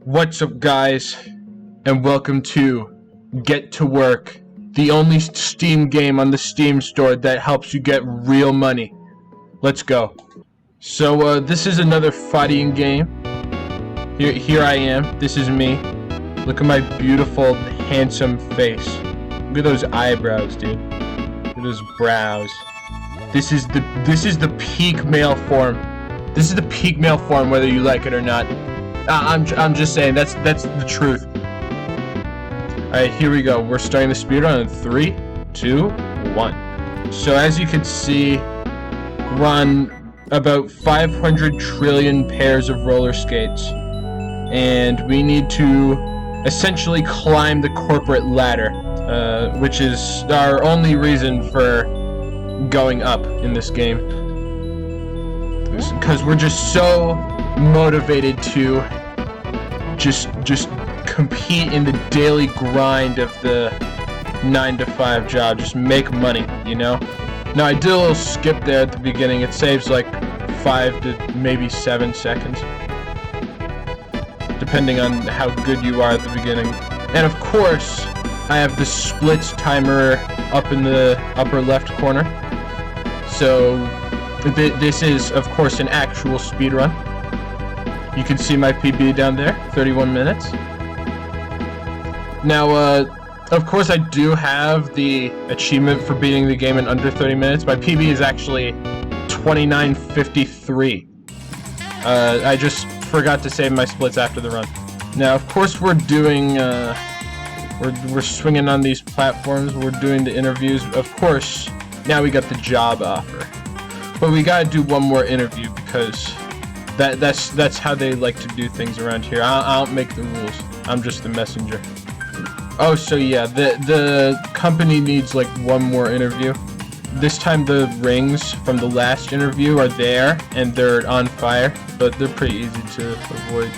What's up, guys, and welcome to Get to Work, the only Steam game on the Steam store that helps you get real money. Let's go. So this is another fighting game. Here I am. This is me. Look at my beautiful, handsome face. Look at those eyebrows, dude. Look at those brows. This is the peak male form. This is the peak male form, whether you like it or not. I'm just saying, that's the truth. Alright, here we go. We're starting the speedrun in 3, 2, 1. So as you can see, we're on about 500 trillion pairs of roller skates. And we need to essentially climb the corporate ladder, which is our only reason for going up in this game. Because we're just so motivated to just compete in the daily grind of the 9-to-5 job, just make money, you know. Now I did a little skip there at the beginning. It saves like 5 to maybe 7 seconds, depending on how good you are at the beginning. And of course I have the splits timer up in the upper left corner, so this is of course an actual speedrun. You can see my PB down there, 31 minutes. Now, of course I do have the achievement for beating the game in under 30 minutes. My PB is actually 29:53. I just forgot to save my splits after the run. Now, of course we're doing, we're swinging on these platforms, we're doing the interviews. Of course, now we got the job offer. But we gotta do one more interview because that's how they like to do things around here. I don't make the rules. I'm just the messenger. Oh, so yeah, the company needs like one more interview. This time the rings from the last interview are there and they're on fire, but they're pretty easy to avoid.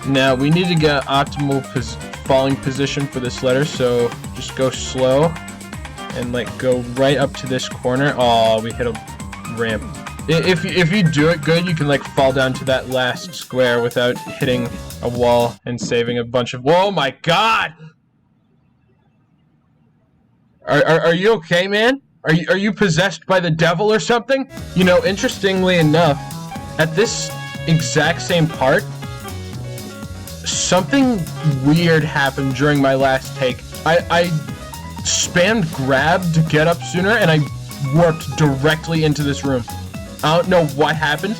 Now we need to get optimal falling position for this ladder, so just go slow and like go right up to this corner. Oh, we hit a ramp. If you do it good, you can like fall down to that last square without hitting a wall and saving a bunch of. Whoa, my God! Are you okay, man? Are you possessed by the devil or something? You know, interestingly enough, at this exact same part, something weird happened during my last take. I spammed grab to get up sooner, and I warped directly into this room. I don't know what happened,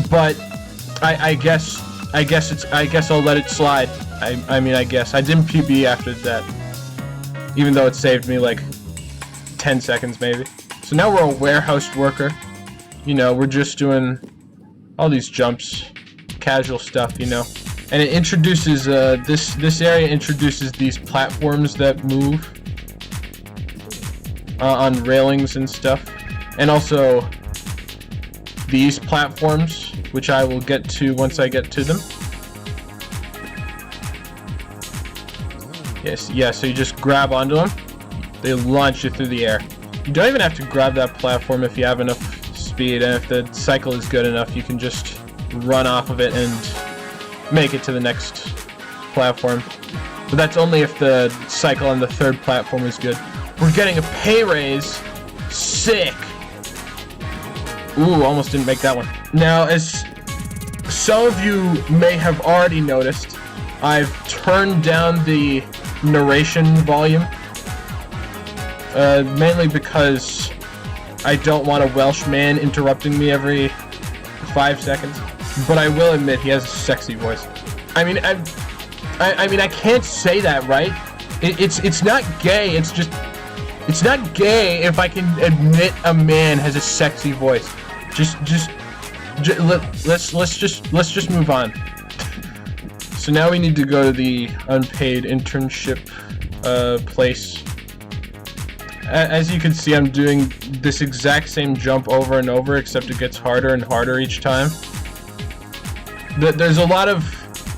but I guess I'll let it slide. I mean, I guess I didn't PB after that, even though it saved me like 10 seconds maybe. So now we're a warehouse worker. You know, we're just doing all these jumps, casual stuff, you know. And it introduces this area introduces these platforms that move on railings and stuff. And also these platforms, which I will get to once I get to them. Yes, yeah, so you just grab onto them. They launch you through the air. You don't even have to grab that platform if you have enough speed, and if the cycle is good enough, you can just run off of it and make it to the next platform. But that's only if the cycle on the third platform is good. We're getting a pay raise. Sick! Ooh, almost didn't make that one. Now, as some of you may have already noticed, I've turned down the narration volume. Mainly because I don't want a Welsh man interrupting me every 5 seconds. But I will admit, he has a sexy voice. I mean, I can't say that, right? It's not gay, it's just... It's not gay if I can admit a man has a sexy voice. Let's just move on. So now we need to go to the unpaid internship place. As you can see, I'm doing this exact same jump over and over, except it gets harder and harder each time. There's a lot of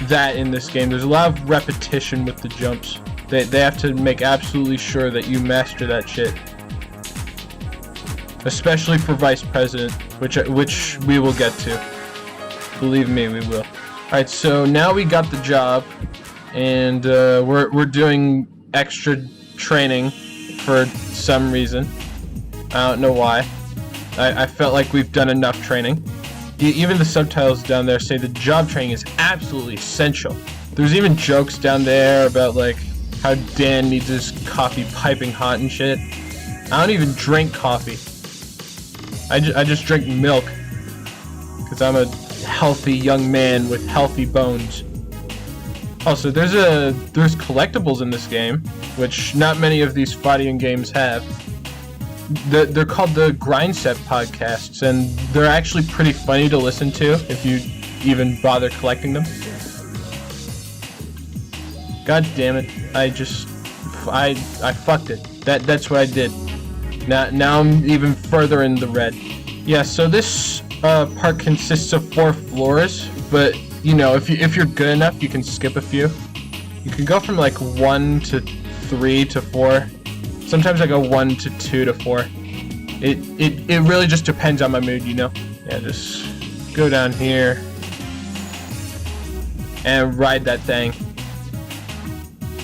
that in this game. There's a lot of repetition with the jumps. They have to make absolutely sure that you master that shit. Especially for Vice President, which we will get to. Believe me, we will. Alright, so now we got the job, and we're doing extra training for some reason. I don't know why. I felt like we've done enough training. Even the subtitles down there say the job training is absolutely essential. There's even jokes down there about like how Dan needs his coffee piping hot and shit. I don't even drink coffee. I just drink milk because I'm a healthy young man with healthy bones. Also, there's collectibles in this game, which not many of these fighting games have. They're called the Grind Set podcasts, and they're actually pretty funny to listen to if you even bother collecting them. God damn it! I fucked it. That's what I did. Now I'm even further in the red. Yeah. So this part consists of 4 floors, but you know, if you're good enough, you can skip a few. You can go from like 1 to 3 to 4. Sometimes I go 1 to 2 to 4. It really just depends on my mood, you know. Yeah, just go down here and ride that thing.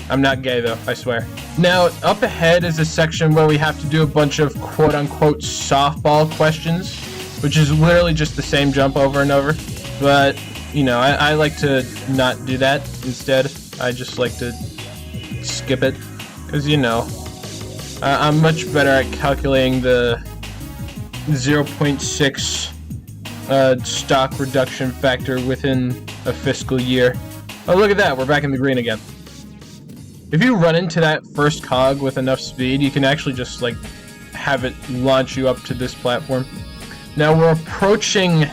I'm not gay though, I swear. Now, up ahead is a section where we have to do a bunch of quote-unquote softball questions, which is literally just the same jump over and over. But, you know, I like to not do that instead. I just like to skip it, because, you know, I'm much better at calculating the 0.6 stock reduction factor within a fiscal year. Oh, look at that, we're back in the green again. If you run into that first cog with enough speed, you can actually just, like, have it launch you up to this platform. Now we're approaching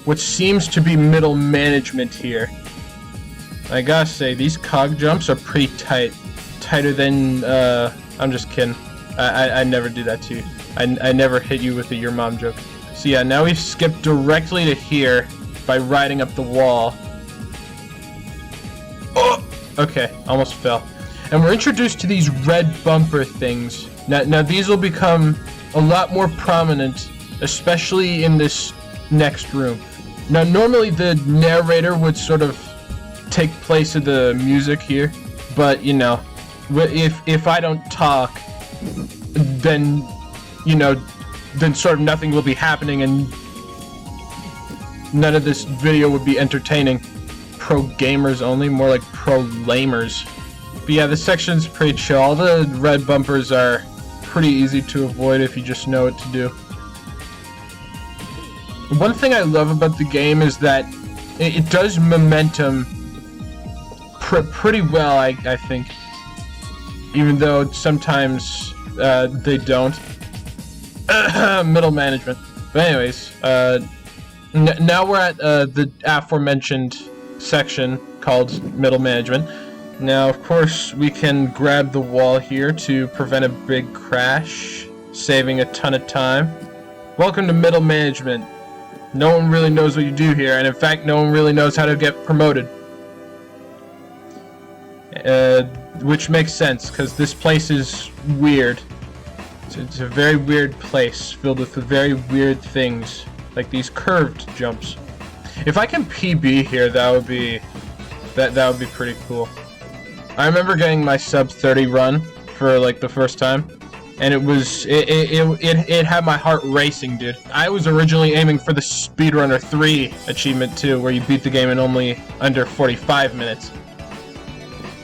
what seems to be middle management here. I gotta say, these cog jumps are pretty tight. Tighter than, I'm just kidding. I never do that to you. I never hit you with a your mom joke. So yeah, now we've skipped directly to here by riding up the wall. Oh! Okay, almost fell. And we're introduced to these red bumper things. Now these will become a lot more prominent, especially in this next room. Now normally the narrator would sort of take place of the music here, but you know, if I don't talk, then, you know, then sort of nothing will be happening and none of this video would be entertaining. Pro gamers only, more like pro lamers. But yeah, this section's pretty chill. All the red bumpers are pretty easy to avoid if you just know what to do. One thing I love about the game is that it does momentum pretty well, I think. Even though sometimes they don't. Middle management. But anyways, now we're at the aforementioned section called middle management. Now, of course, we can grab the wall here to prevent a big crash, saving a ton of time. Welcome to middle management. No one really knows what you do here, and in fact, no one really knows how to get promoted. Which makes sense, because this place is weird. It's a very weird place, filled with very weird things, like these curved jumps. If I can PB here, that would be pretty cool. I remember getting my sub 30 run for like the first time, and it had my heart racing, dude. I was originally aiming for the Speedrunner 3 achievement too, where you beat the game in only under 45 minutes.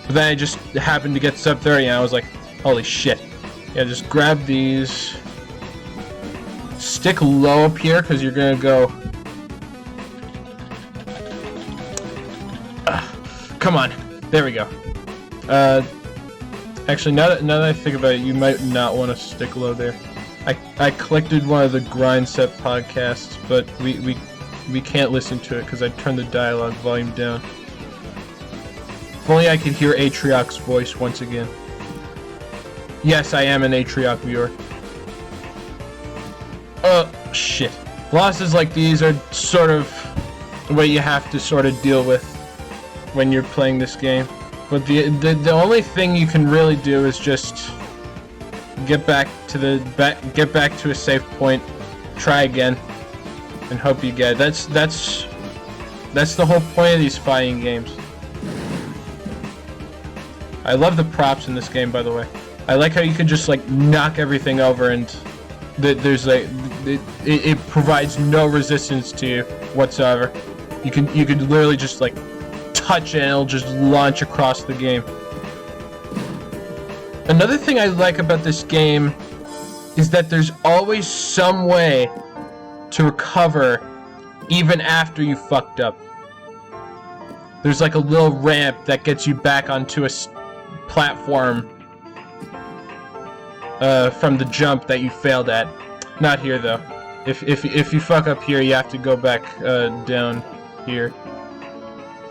But then I just happened to get sub 30 and I was like, holy shit. Yeah, just grab these. Stick low up here because you're gonna go. Come on. There we go. Actually, now that I think about it, you might not want to stick low there. I collected one of the Grind Set podcasts, but we can't listen to it because I turned the dialogue volume down. If only I could hear Atrioc's voice once again. Yes, I am an Atrioc viewer. Shit. Losses like these are sort of what you have to sort of deal with when you're playing this game. But the only thing you can really do is just get back to a safe point, try again, and hope you get it. That's That's the whole point of these fighting games. I love the props in this game, by the way. I like how you can just like knock everything over, and there's like it provides no resistance to you whatsoever. You can literally just like touch it and it'll just launch across the game. Another thing I like about this game is that there's always some way to recover even after you fucked up. There's like a little ramp that gets you back onto a platform from the jump that you failed at. Not here though. If you fuck up here, you have to go back down here.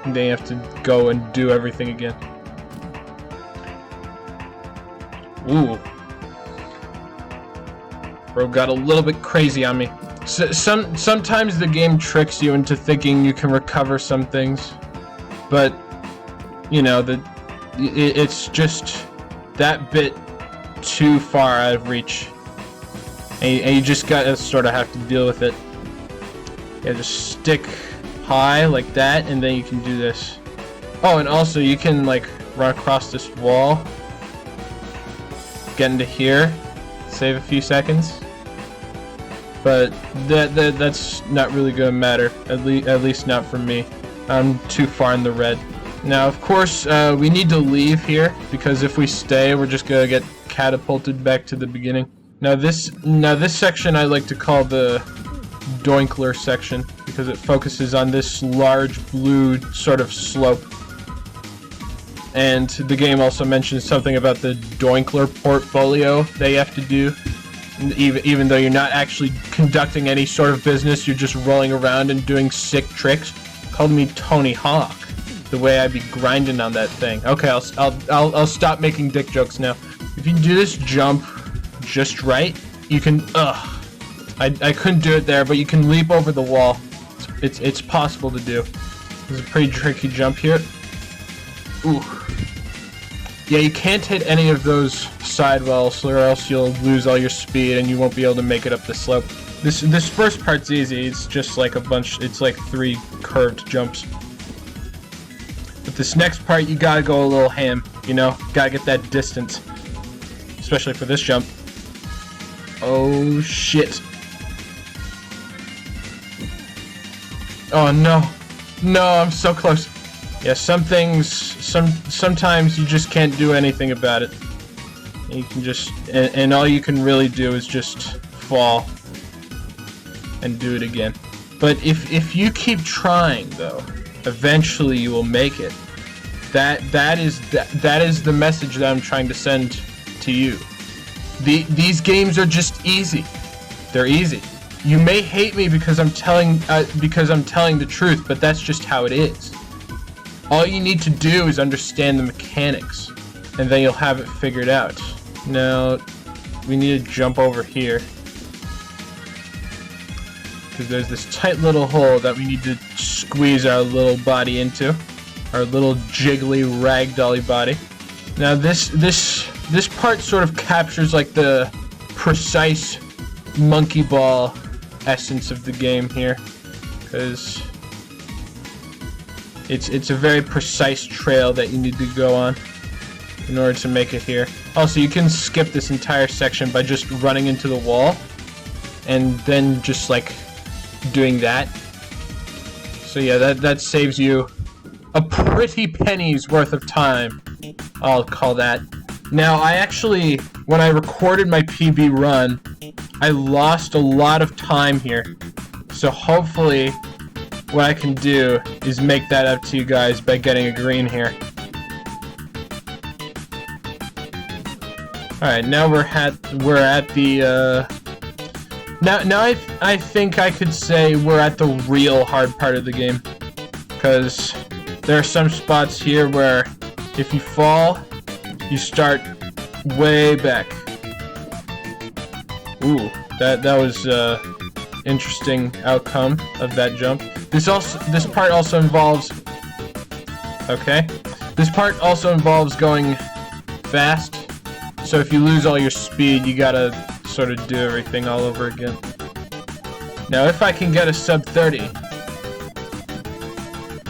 And then you have to go and do everything again. Ooh. Bro got a little bit crazy on me. Sometimes the game tricks you into thinking you can recover some things, but you know it's just that bit too far out of reach, and you just gotta sort of have to deal with it. Yeah, just stick high like that, and then you can do this. Oh, and also you can like run across this wall, get into here, save a few seconds. But that's not really gonna matter, at least not for me. I'm too far in the red. Now, of course, we need to leave here, because if we stay, we're just gonna get catapulted back to the beginning. Now this section I like to call the doinkler section, because it focuses on this large blue sort of slope. And the game also mentions something about the doinkler portfolio that you have to do. Even though you're not actually conducting any sort of business, you're just rolling around and doing sick tricks. Called me Tony Hawk, the way I be grinding on that thing. Okay, I'll stop making dick jokes now. If you do this jump just right, you can. I couldn't do it there, but you can leap over the wall. It's possible to do. There's a pretty tricky jump here. Ooh. Yeah, you can't hit any of those sidewalls, or else you'll lose all your speed and you won't be able to make it up the slope. This first part's easy. It's just like it's like 3 curved jumps. But this next part, you gotta go a little ham, you know? Gotta get that distance. Especially for this jump. Oh, shit. Oh, no. No, I'm so close. Yeah, some things, sometimes you just can't do anything about it. You can just, and all you can really do is just fall and do it again. But if you keep trying, though, eventually you will make it. That is the message that I'm trying to send to you. These games are just easy. They're easy. You may hate me because I'm telling the truth, but that's just how it is. All you need to do is understand the mechanics, and then you'll have it figured out. Now, we need to jump over here, because there's this tight little hole that we need to squeeze our little body into, our little jiggly ragdolly body. Now, this part sort of captures like the precise monkey ball essence of the game here, because it's a very precise trail that you need to go on in order to make it here. Also, you can skip this entire section by just running into the wall and then just like doing that. So yeah, that saves you a pretty penny's worth of time, I'll call that. Now, I actually, when I recorded my PB run, I lost a lot of time here. So hopefully what I can do is make that up to you guys by getting a green here. Alright, now we're at the now I think I could say we're at the real hard part of the game, because there are some spots here where if you fall, you start way back. Ooh, that was interesting outcome of that jump. This part also involves going fast. So if you lose all your speed, you gotta sort of do everything all over again. Now, if I can get a sub 30,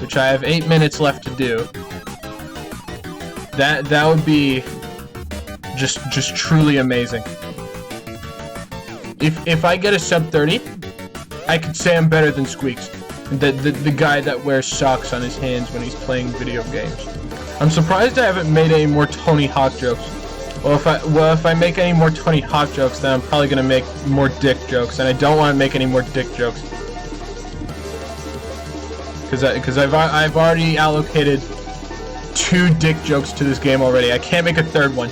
which I have 8 minutes left to do, that would be just truly amazing. If I get a sub 30, I could say I'm better than Squeaks, the guy that wears socks on his hands when he's playing video games. I'm surprised I haven't made any more Tony Hawk jokes. Well, if I make any more Tony Hawk jokes, then I'm probably gonna make more dick jokes, and I don't want to make any more dick jokes. Because I've already allocated 2 dick jokes to this game already. I can't make a third one.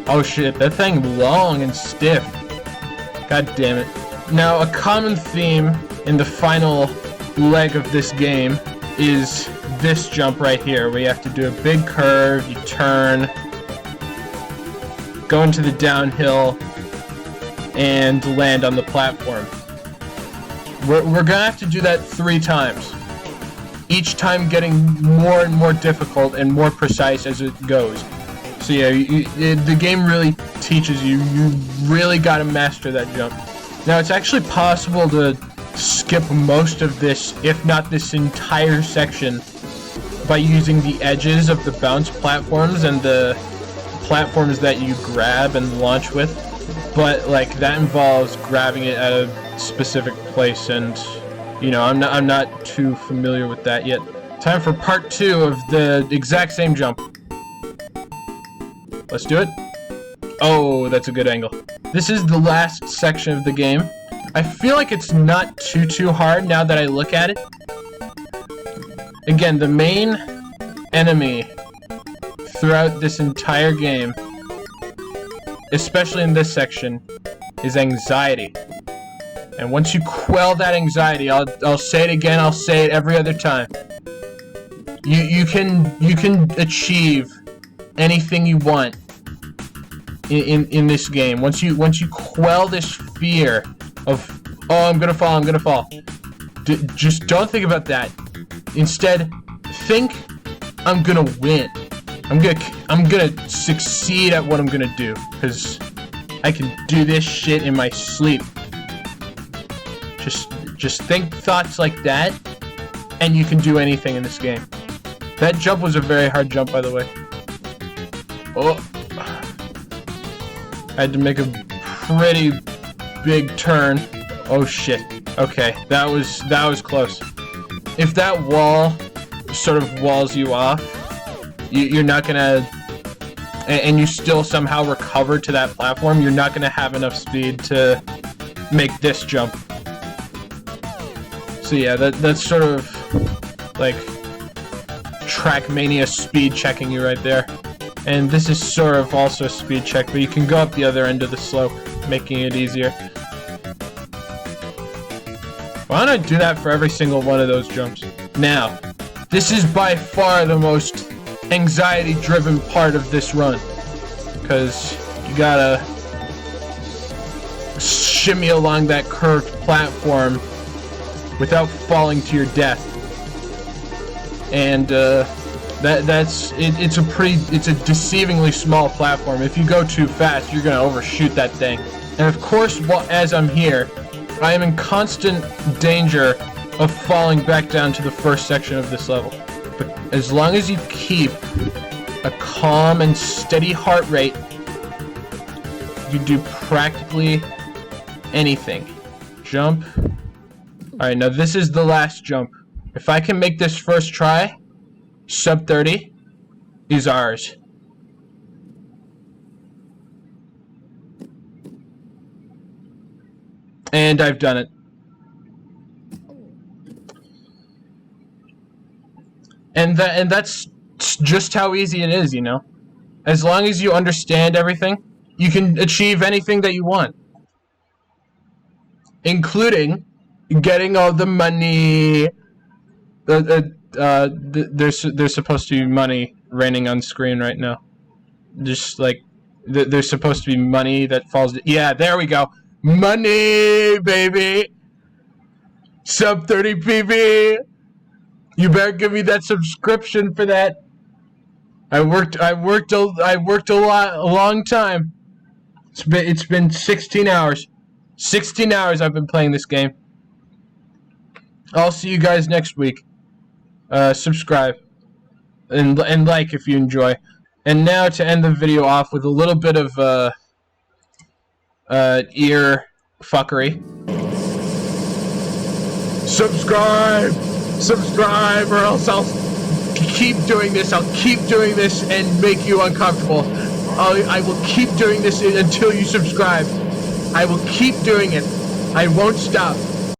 Oh shit, that thing long and stiff. God damn it. Now, a common theme in the final leg of this game is this jump right here, where you have to do a big curve, you turn, go into the downhill, and land on the platform. We're gonna have to do that 3 times. Each time getting more and more difficult and more precise as it goes. So yeah, the game really teaches you, you really gotta master that jump. Now, it's actually possible to skip most of this, if not this entire section, by using the edges of the bounce platforms and the platforms that you grab and launch with. But, like, that involves grabbing it at a specific place, and, you know, I'm not too familiar with that yet. Time for part 2 of the exact same jump. Let's do it. Oh, that's a good angle. This is the last section of the game. I feel like it's not too hard now that I look at it. Again, the main enemy throughout this entire game, especially in this section, is anxiety. And once you quell that anxiety, I'll say it again, I'll say it every other time. You can achieve anything you want in this game. Once you quell this fear of, oh, I'm gonna fall, just don't think about that. Instead, think, I'm gonna win. I'm gonna succeed at what I'm gonna do, because I can do this shit in my sleep. Just think thoughts like that, and you can do anything in this game. That jump was a very hard jump, by the way. Oh, I had to make a pretty big turn. Oh shit. Okay, that was close. If that wall sort of walls you off, you're not gonna, and you still somehow recover to that platform, you're not gonna have enough speed to make this jump. So yeah, that's sort of like Trackmania speed checking you right there. And this is sort of also a speed check, but you can go up the other end of the slope, making it easier. Why don't I do that for every single one of those jumps? Now, this is by far the most anxiety-driven part of this run, because you gotta shimmy along that curved platform without falling to your death. And it's a deceivingly small platform. If you go too fast, you're gonna overshoot that thing. And of course, as I'm here, I am in constant danger of falling back down to the first section of this level. But as long as you keep a calm and steady heart rate, you do practically anything. Jump. Alright, now this is the last jump. If I can make this first try, sub 30 is ours. And I've done it. And that's just how easy it is, you know? As long as you understand everything, you can achieve anything that you want. Including getting all the money. There's supposed to be money raining on screen right now. Just like, there's supposed to be money that falls. Yeah, there we go. Money, baby. Sub 30 PB. You better give me that subscription for that. I worked a long time. It's been 16 hours. 16 hours I've been playing this game. I'll see you guys next week. Subscribe and like if you enjoy. And now to end the video off with a little bit of ear fuckery. Subscribe, or else I'll keep doing this. I'll keep doing this and make you uncomfortable. I will keep doing this until you subscribe. I will keep doing it. I won't stop.